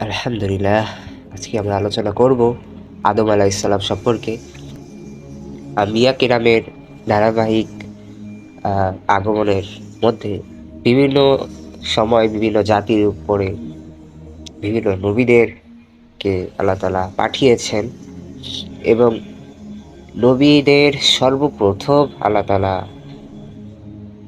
আলহামদুলিল্লাহ। আজকে আমরা আলোচনা করব আদম আলাইহিসসালাম সম্পর্কে। আম্বিয়া কিরামের ধারাবাহিক আগমনের মধ্যে বিভিন্ন সময় বিভিন্ন জাতির উপরে বিভিন্ন নবীদেরকে আল্লাহ তাআলা পাঠিয়েছেন এবং নবীদের সর্বপ্রথম আল্লাহ তাআলা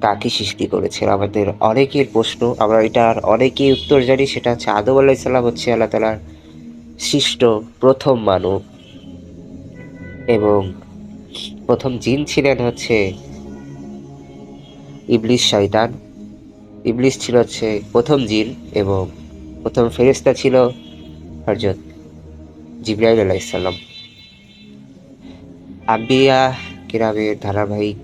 কাকে সৃষ্টি করেছেন? আমাদের অনেকের প্রশ্ন, আমরা এটার অনেকেই উত্তর জানি, সেটা হচ্ছে আদম আলাইহিসসালাম হচ্ছে আল্লাহ তাআলার সৃষ্ট প্রথম মানব এবং প্রথম জিন ছিলেন হচ্ছে ইবলিস শয়তান। ইবলিস ছিল হচ্ছে প্রথম জিন এবং প্রথম ফেরেশতা ছিল হযরত জিবরাইল আলাইহিসসালাম। আম্বিয়া কিরামের ধারাবাহিক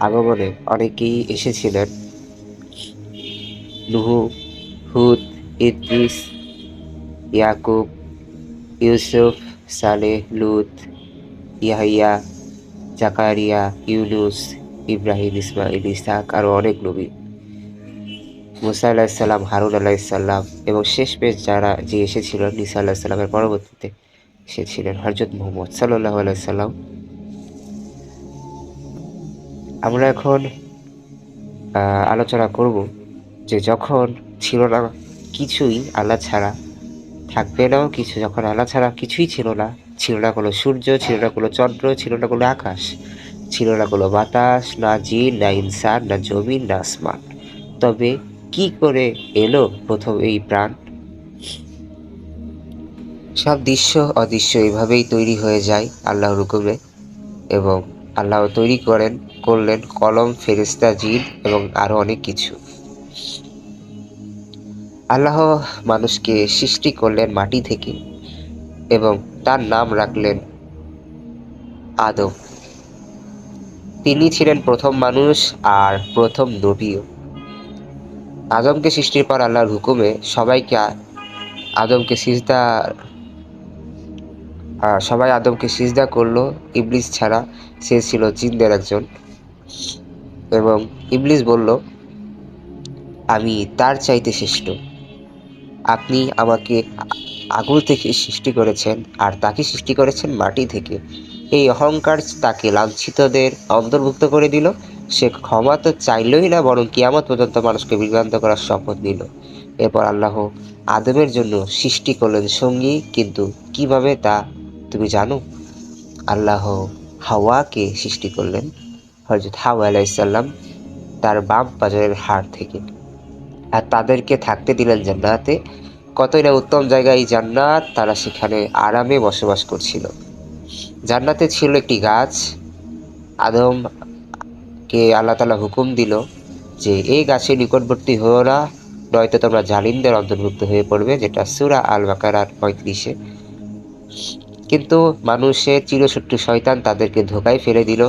আগমনে অনেকেই এসেছিলেন। নূহ, হুদ, ইদ্রিস, ইয়াকুব, ইউসুফ, সালেহ, লূত, ইয়াহইয়া, জাকারিয়া, ইউনুস, ইব্রাহিম, ইসমাইল, ইসহাক, আরও অনেক নবী। মুসা আলাইহিসসালাম, হারুন আলাইহিসসালাম এবং শেষমেশ যে এসেছিলেন ঈসা আলাইহিসসালামের পরবর্তীতে এসেছিলেন হযরত মুহাম্মদ সাল্লাল্লাহু আলাইহি ওয়াসাল্লাম। আমরা এখন আলোচনা করব যে যখন ছিল না কিছুই আল্লাহ ছাড়া, থাকবে নাও কিছু, যখন আল্লাহ ছাড়া কিছুই ছিল না, ছিল না কোনো সূর্য, ছিল না কোনো চন্দ্র, ছিল না কোনো আকাশ, ছিল না কোনো বাতাস, না জিন, না ইনসান, না জমিন, না আসমান, তবে কি করে এলো প্রথম এই প্রাণ? সব দৃশ্য অদৃশ্য এভাবেই তৈরি হয়ে যায় আল্লাহর হুকুমে এবং আল্লাহ তৈরি করলেন কলম, ফেরেশতা, জিন এবং আরো অনেক কিছু। আল্লাহ মানুষকে সৃষ্টি করলেন মাটি থেকে এবং তার নাম রাখলেন আদম। তিনি ছিলেন প্রথম মানুষ আর প্রথম নবীও। আদমকে সৃষ্টির পর আল্লাহর হুকুমে সবাই আদমকে সিজদা করলো, ইবলিস ছাড়া। সে ছিল জিনদের একজন এবং ইবলিস বলল, আমি তার চাইতে শ্রেষ্ঠ। আপনি আমাকে আগুন থেকে সৃষ্টি করেছেন আর তাকে সৃষ্টি করেছেন মাটি থেকে। এই অহংকার তাকে লাঞ্ছিতদের অন্তর্ভুক্ত করে দিল। সে ক্ষমা তো চাইলই না, বরং কিয়ামত পর্যন্ত মানুষকে বিভ্রান্ত করার শপথ নিল। এরপর আল্লাহ আদমের জন্য সৃষ্টি করলেন সঙ্গী, কিন্তু কিভাবে তা তুমি জানো? আল্লাহ হাওয়াকে সৃষ্টি করলেন, হযরত হাওয়া আলাইহিসসালাম, তার বাম পাজরের হাড় থেকে, আর তাদেরকে থাকতে দিলেন জান্নাতে। কতই না উত্তম জায়গা এই জান্নাত! তারা সেখানে আরামে বসবাস করছিল। জান্নাতে ছিল একটি গাছ। আদমকে আল্লাহ তাআলা হুকুম দিল যে এই গাছের নিকটবর্তী হও না, নয়তো তোমরা জালিমদের অন্তর্ভুক্ত হয়ে পড়বে, যেটা সূরা আল বাকারার 35-এ। কিন্তু মানুষের চিরশত্রু শয়তান তাদেরকে ধোঁকায় ফেলে দিল।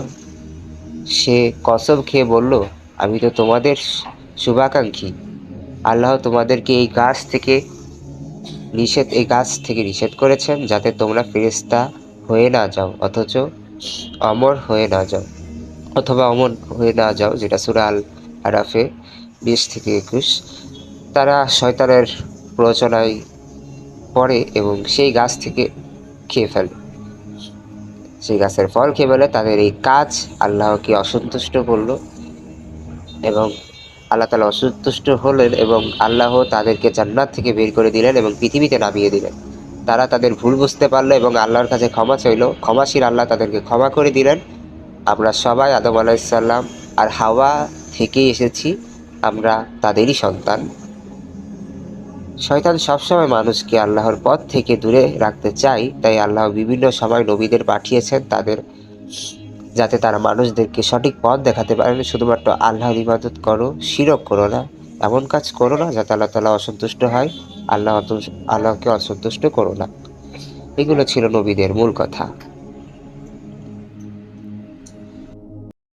সে কসম খেয়ে বলল, আমি তো তোমাদের শুভাকাঙ্ক্ষী। আল্লাহ তোমাদেরকে এই গাছ থেকে নিষেধ করেছেন যাতে তোমরা ফেরেশতা হয়ে না যাও, অমর হয়ে না যাও, যেটা সূরা আল আরাফে 20-21। তারা শয়তানের প্ররোচনায় পড়ে এবং সেই গাছ থেকে খেয়ে ফেলে। সেই গাছের ফল খেয়ে ফেলে। তাদের এই কাজ আল্লাহকে অসন্তুষ্ট করলো এবং আল্লাহ তাআলা অসন্তুষ্ট হলেন এবং আল্লাহ তাদেরকে জান্নাত থেকে বের করে দিলেন এবং পৃথিবীতে নামিয়ে দিলেন। তারা তাদের ভুল বুঝতে পারলো এবং আল্লাহর কাছে ক্ষমা চাইল। ক্ষমাশীল আল্লাহ তাদেরকে ক্ষমা করে দিলেন। আমরা সবাই আদম আলাইহিসসালাম আর হাওয়া থেকেই এসেছি, আমরা তাদেরই সন্তান। শয়তান সবসময় মানুষকে আল্লাহর পথ থেকে দূরে রাখতে চায়, তাই আল্লাহ বিভিন্ন সময় নবীদের পাঠিয়েছেন যাতে তারা মানুষদেরকে সঠিক পথ দেখাতে পারেন। শুধুমাত্র আল্লাহর ইবাদত করো, শিরক করো না, এমন কাজ করো না যাতে আল্লাহ তাআলা অসন্তুষ্ট হয়। আল্লাহকে অসন্তুষ্ট করো না। এগুলো ছিল নবীদের মূল কথা।